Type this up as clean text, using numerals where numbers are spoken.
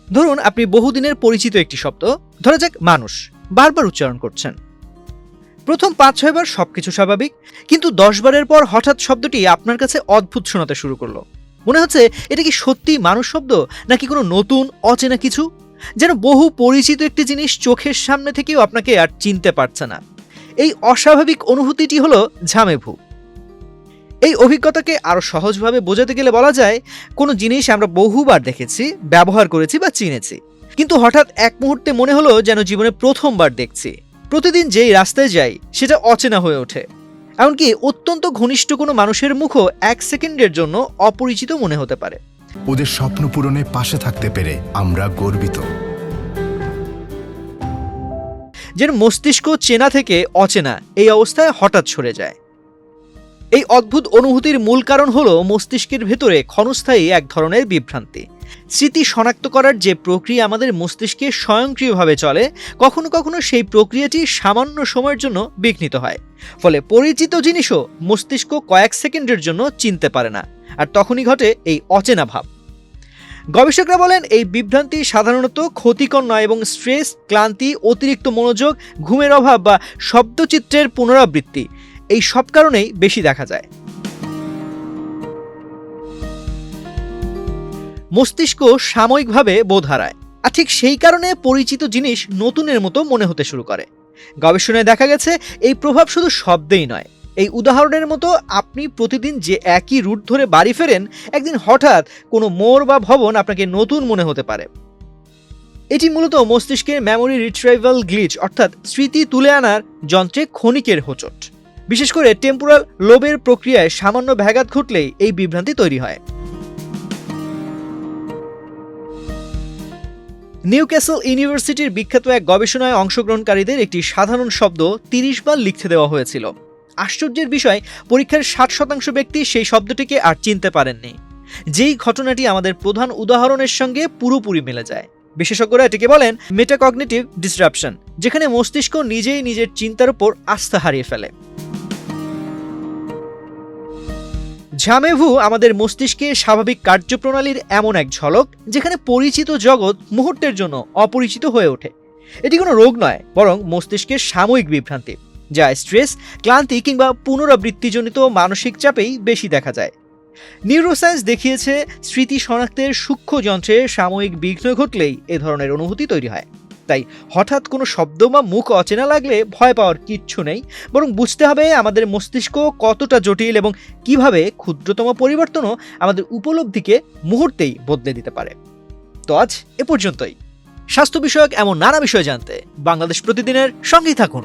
ধরুন আপনি বহুদিনের পরিচিত একটি শব্দ, ধরা যাক মানুষ, বারবার উচ্চারণ করছেন। প্রথম ৫-৬ বার সবকিছু স্বাভাবিক, কিন্তু ১০ বারের পর হঠাৎ শব্দটি আপনার কাছে অদ্ভুত শোনাতে শুরু করলো। মনে হচ্ছে এটা কি সত্যিই মানুষ শব্দ, নাকি কোনো নতুন অচেনা কিছু, যেন বহু পরিচিত একটি জিনিস চোখের সামনে থেকেও আপনাকে আর চিনতে পারছে না। এই অস্বাভাবিক অনুভূতিটি হলো ঝামেভু। এই অভিজ্ঞতাকে আরো সহজভাবে বোঝাতে গেলে বলা যায়, কোনো জিনিস আমরা বহুবার দেখেছি, ব্যবহার করেছি বা চিনেছি, কিন্তু হঠাৎ এক মুহূর্তে মনে হলো যেন জীবনে প্রথমবার দেখছি। প্রতিদিন যেই রাস্তায় যাই সেটা অচেনা হয়ে ওঠে। এমনকি অত্যন্ত ঘনিষ্ঠ কোনো মানুষের মুখও ১ সেকেন্ডের জন্য অপরিচিত মনে হতে পারে। ওদের স্বপ্ন পূরণে পাশে থাকতে পেরে আমরা গর্বিত। যেন মস্তিষ্ক চেনা থেকে অচেনা এই অবস্থায় হঠাৎ সরে যায়। এই অদ্ভুত অনুভূতির মূল কারণ হলো মস্তিষ্কের ভেতরে ক্ষণস্থায়ী এক ধরনের বিভ্রান্তি। স্মৃতি শনাক্ত করার যে প্রক্রিয়া আমাদের মস্তিষ্কে স্বয়ংক্রিয়ভাবে চলে, কখনো কখনো সেই প্রক্রিয়াটি সামান্য সময়ের জন্য বিঘ্নিত হয়। ফলে পরিচিত জিনিসও মস্তিষ্ক কয়েক সেকেন্ডের জন্য চিনতে পারে না, আর তখনই ঘটে এই অচেনা ভাব। গবেষকরা বলেন এই বিভ্রান্তি সাধারণত ক্ষতিকর নয় এবং স্ট্রেস, ক্লান্তি, অতিরিক্ত মনোযোগ, ঘুমের অভাব বা শব্দচিত্রের পুনরাবৃত্তি এই সব কারণেই বেশি দেখা যায়। মস্তিষ্ক সাময়িকভাবে বোধ হারায়, আর ঠিক সেই কারণে পরিচিত জিনিস নতুনের মতো মনে হতে শুরু করে। গবেষণায় দেখা গেছে এই প্রভাব শুধু শব্দেই নয়। এই উদাহরণের মতো আপনি প্রতিদিন যে একই রুট ধরে বাড়ি ফেরেন, একদিন হঠাৎ কোনো মোড় বা ভবন আপনাকে নতুন মনে হতে পারে। এটি মূলত মস্তিষ্কের মেমোরি রিট্রাইভাল গ্লিচ, অর্থাৎ স্মৃতি তুলে আনার যন্ত্রে ক্ষণিকের হোঁচট। বিশেষ করে টেম্পোরাল লোবের প্রক্রিয়ায় সামান্য ব্যাঘাত ঘটলেই এই বিভ্রান্তি তৈরি হয়। নিউক্যাসল ইউনিভার্সিটির বিখ্যাত এক গবেষণায় অংশগ্রহণকারীদের একটি সাধারণ শব্দ ৩০ বার লিখতে দেওয়া হয়েছিল। আশ্চর্যের বিষয়, পরীক্ষার ৬০% ব্যক্তি সেই শব্দটিকে আর চিনতে পারেননি। যেই ঘটনাটি আমাদের প্রধান উদাহরণের সঙ্গে পুরোপুরি মিলে যায়। বিশেষজ্ঞরা এটিকে বলেন মেটাকগনিটিভ ডিসরাপশন, যেখানে মস্তিষ্ক নিজেই নিজের চিন্তার উপর আস্থা হারিয়ে ফেলে। ঝামেভু আমাদের মস্তিষ্কে স্বাভাবিক কার্যপ্রণালীর এমন এক ঝলক, যেখানে পরিচিত জগৎ মুহূর্তের জন্য অপরিচিত হয়ে ওঠে। এটি কোনো রোগ নয়, বরং মস্তিষ্কের সাময়িক বিভ্রান্তি, যা স্ট্রেস, ক্লান্তি কিংবা পুনরাবৃত্তিজনিত মানসিক চাপেই বেশি দেখা যায়। নিউরোসায়েন্স দেখিয়েছে স্মৃতি শনাক্তের সূক্ষ্ম যন্ত্রে সাময়িক বিঘ্ন ঘটলেই এ ধরনের অনুভূতি তৈরি হয়। তাই হঠাৎ কোনো শব্দ বা মুখ অচেনা লাগলে ভয় পাওয়ার কিচ্ছু নেই, বরং বুঝতে হবে আমাদের মস্তিষ্ক কতটা জটিল এবং কিভাবে ক্ষুদ্রতম পরিবর্তনও আমাদের উপলব্ধিকে মুহূর্তেই বদলে দিতে পারে। তো আজ এ পর্যন্তই। স্বাস্থ্য বিষয়ক এমন নানা বিষয় জানতে বাংলাদেশ প্রতিদিনের সঙ্গেই থাকুন।